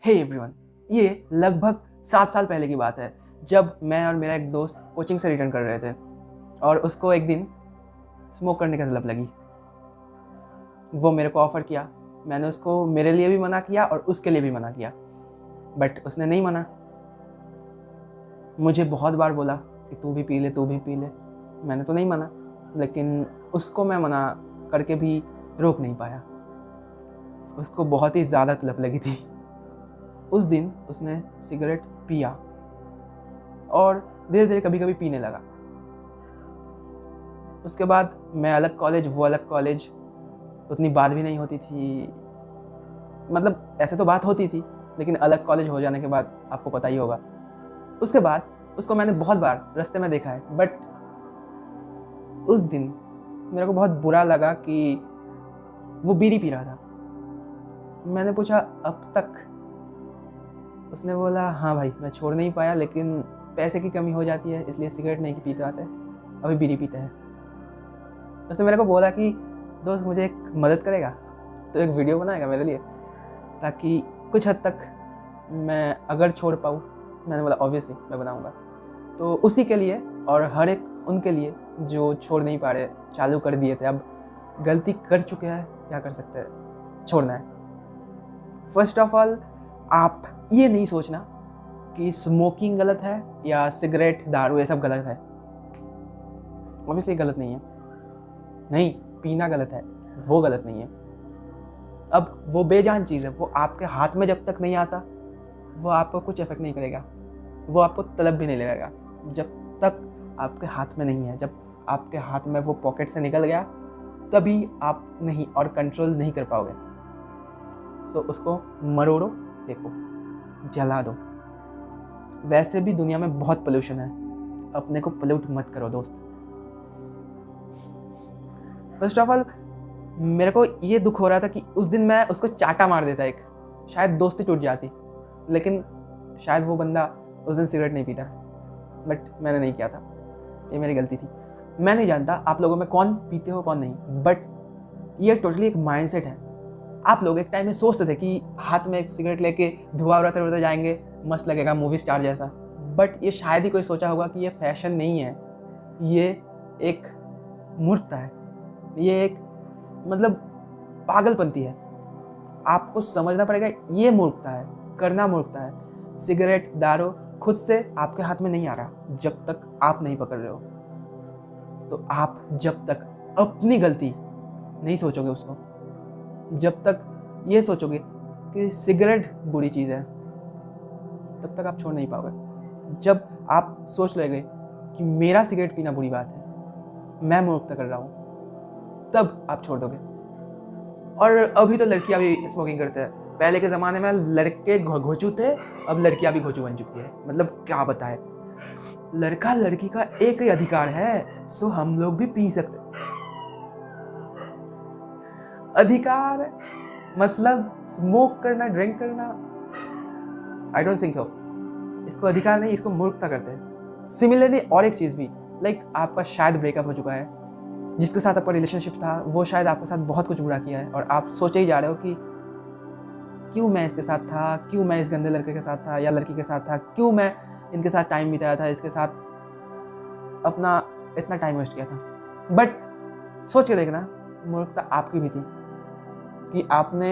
Hey everyone, ये लगभग 7 साल पहले की बात है जब मैं और मेरा एक दोस्त कोचिंग से रिटर्न कर रहे थे और उसको एक दिन स्मोक करने की तलब लगी। वो मेरे को ऑफ़र किया, मैंने उसको मेरे लिए भी मना किया और उसके लिए भी मना किया, बट उसने नहीं माना। मुझे बहुत बार बोला कि तू भी पी ले, तू भी पी ले। मैंने तो नहीं माना, लेकिन उसको मैं मना करके भी रोक नहीं पाया। उसको बहुत ही ज़्यादा तलब लगी थी। उस दिन उसने सिगरेट पिया और धीरे धीरे कभी कभी पीने लगा। उसके बाद मैं अलग कॉलेज, वो अलग कॉलेज, उतनी बात भी नहीं होती थी। मतलब ऐसे तो बात होती थी, लेकिन अलग कॉलेज हो जाने के बाद आपको पता ही होगा। उसके बाद उसको मैंने बहुत बार रास्ते में देखा है, बट उस दिन मेरे को बहुत बुरा लगा कि वो बीड़ी पी रहा था। मैंने पूछा अब तक? उसने बोला हाँ भाई, मैं छोड़ नहीं पाया, लेकिन पैसे की कमी हो जाती है, इसलिए सिगरेट नहीं पीते आते, अभी बीड़ी पीते हैं। उसने मेरे को बोला कि दोस्त मुझे एक मदद करेगा, तो एक वीडियो बनाएगा मेरे लिए, ताकि कुछ हद तक मैं अगर छोड़ पाऊँ। मैंने बोला ऑब्वियसली मैं बनाऊँगा। तो उसी के लिए और हर एक उनके लिए जो छोड़ नहीं पा रहे, चालू कर दिए थे, अब गलती कर चुके हैं, क्या कर सकते हैं, छोड़ना है। फर्स्ट ऑफ ऑल, आप ये नहीं सोचना कि स्मोकिंग गलत है या सिगरेट, दारू, ये सब गलत है। ऑब्वियसली गलत नहीं है, नहीं पीना गलत है, वो गलत नहीं है। अब वो बेजान चीज़ है, वो आपके हाथ में जब तक नहीं आता वो आपको कुछ इफेक्ट नहीं करेगा, वो आपको तलब भी नहीं लगेगा जब तक आपके हाथ में नहीं है। जब आपके हाथ में वो पॉकेट से निकल गया तभी आप नहीं और कंट्रोल नहीं कर पाओगे। सो उसको मरोड़ो, फेंको, जला दो। वैसे भी दुनिया में बहुत पोल्यूशन है, अपने को पोल्यूट मत करो दोस्त। फर्स्ट ऑफ ऑल, मेरे को ये दुख हो रहा था कि उस दिन मैं उसको चाटा मार देता एक, शायद दोस्ती टूट जाती, लेकिन शायद वो बंदा उस दिन सिगरेट नहीं पीता, बट मैंने नहीं किया था, ये मेरी गलती थी। मैं नहीं जानता आप लोगों में कौन पीते हो कौन नहीं, बट ये टोटली एक माइंडसेट है। आप लोग एक टाइम में सोचते थे कि हाथ में एक सिगरेट लेके धुआं उड़ाते उड़ाते जाएंगे, मस्त लगेगा, मूवी स्टार जैसा। बट ये शायद ही कोई सोचा होगा कि ये फैशन नहीं है, ये एक मूर्खता है, ये एक मतलब पागलपंती है। आपको समझना पड़ेगा ये मूर्खता है, करना मूर्खता है। सिगरेट, दारू खुद से आपके हाथ में नहीं आ रहा जब तक आप नहीं पकड़ रहे हो। तो आप जब तक अपनी गलती नहीं सोचोगे उसको, जब तक ये सोचोगे कि सिगरेट बुरी चीज़ है, तब तक आप छोड़ नहीं पाओगे। जब आप सोच लोगे कि मेरा सिगरेट पीना बुरी बात है, मैं मूर्खता कर रहा हूँ, तब आप छोड़ दोगे। और अभी तो लड़कियां भी स्मोकिंग करते हैं। पहले के ज़माने में लड़के घोचू थे, अब लड़कियां भी घोचू बन चुकी है। मतलब क्या बताए, लड़का लड़की का एक ही अधिकार है, सो हम लोग भी पी सकते। अधिकार मतलब स्मोक करना, ड्रिंक करना, आई डोंट थिंक सो। इसको अधिकार नहीं, इसको मूर्खता करते हैं। सिमिलरली और एक चीज़ भी, लाइक आपका शायद ब्रेकअप हो चुका है, जिसके साथ आपका रिलेशनशिप था वो शायद आपके साथ बहुत कुछ बुरा किया है, और आप सोचे ही जा रहे हो कि क्यों मैं इसके साथ था, क्यों मैं इस गंदे लड़के के साथ था या लड़की के साथ था, क्यों मैं इनके साथ टाइम बिताया था, इसके साथ अपना इतना टाइम वेस्ट किया था। बट सोच के देखना, मूर्खता आपकी भी थी कि आपने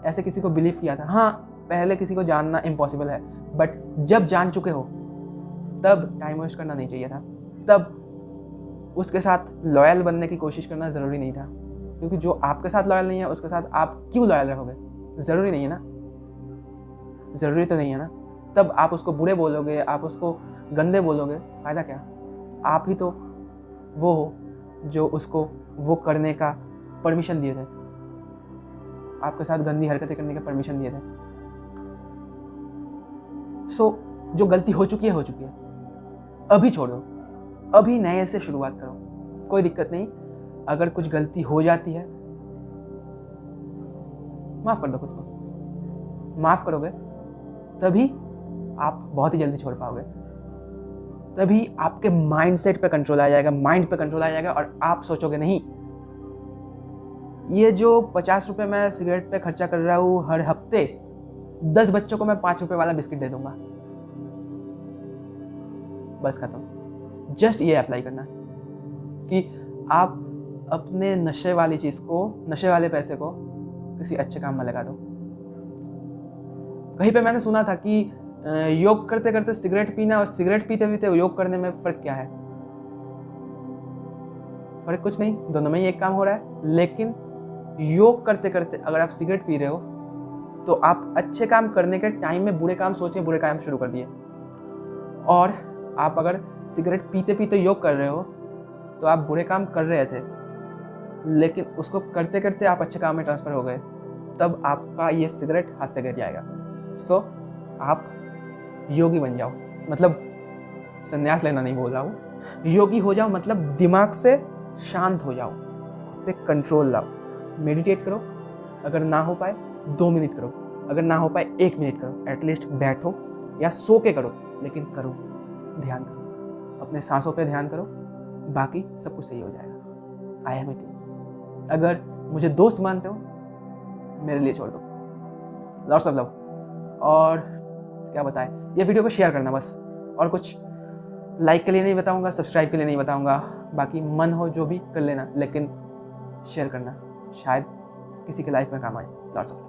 ऐसे किसी को बिलीव किया था। हाँ, पहले किसी को जानना इम्पॉसिबल है, बट जब जान चुके हो तब टाइम वेस्ट करना नहीं चाहिए था। तब उसके साथ लॉयल बनने की कोशिश करना ज़रूरी नहीं था, क्योंकि जो आपके साथ लॉयल नहीं है उसके साथ आप क्यों लॉयल रहोगे? ज़रूरी नहीं है ना, ज़रूरी तो नहीं है ना। तब आप उसको बुरे बोलोगे, आप उसको गंदे बोलोगे, फ़ायदा क्या? आप ही तो वो हो जो उसको वो करने का परमिशन दिए थे, आपके साथ गंदी हरकतें करने का परमिशन दिए थे। सो जो गलती हो चुकी है अभी छोड़ दो, अभी नए से शुरुआत करो, कोई दिक्कत नहीं। अगर कुछ गलती हो जाती है, माफ़ कर दो खुद को। माफ़ करोगे तभी आप बहुत ही जल्दी छोड़ पाओगे, तभी आपके माइंडसेट पे कंट्रोल आ जाएगा, माइंड पे कंट्रोल आ जाएगा, और आप सोचोगे नहीं ये जो 50 रुपये मैं सिगरेट पे खर्चा कर रहा हूँ हर हफ्ते, 10 बच्चों को मैं 5 रुपए वाला बिस्किट दे दूंगा, बस खत्म। जस्ट ये अप्लाई करना कि आप अपने नशे वाली चीज़ को, नशे वाले पैसे को किसी अच्छे काम में लगा दो। कहीं पे मैंने सुना था कि योग करते करते सिगरेट पीना और सिगरेट पीते पीते योग करने में फ़र्क क्या है? फ़र्क कुछ नहीं, दोनों में ही एक काम हो रहा है। लेकिन योग करते करते अगर आप सिगरेट पी रहे हो तो आप अच्छे काम करने के टाइम में बुरे काम सोचे, बुरे काम शुरू कर दिए। और आप अगर सिगरेट पीते पीते योग कर रहे हो तो आप बुरे काम कर रहे थे, लेकिन उसको करते करते आप अच्छे काम में ट्रांसफ़र हो गए, तब आपका ये सिगरेट हाथ से गिर जाएगा। सो आप योगी बन जाओ, मतलब संन्यास लेना नहीं बोल रहा हूँ, योगी हो जाओ, मतलब दिमाग से शांत हो जाओ, खुद पे कंट्रोल लाओ, मेडिटेट करो, अगर ना हो पाए 2 मिनट करो, अगर ना हो पाए 1 मिनट करो, एटलीस्ट बैठो या सो के करो, लेकिन करो, ध्यान करो, अपने सांसों पे ध्यान करो, बाकी सब कुछ सही हो जाएगा। I am with you. अगर मुझे दोस्त मानते हो, मेरे लिए छोड़ दो। Lots of love. और क्या बताएं, ये वीडियो को शेयर करना बस, और कुछ लाइक के लिए नहीं बताऊंगा, सब्सक्राइब के लिए नहीं बताऊंगा, बाकी मन हो जो भी कर लेना, लेकिन शेयर करना, शायद किसी के लाइफ में काम आए। Lots of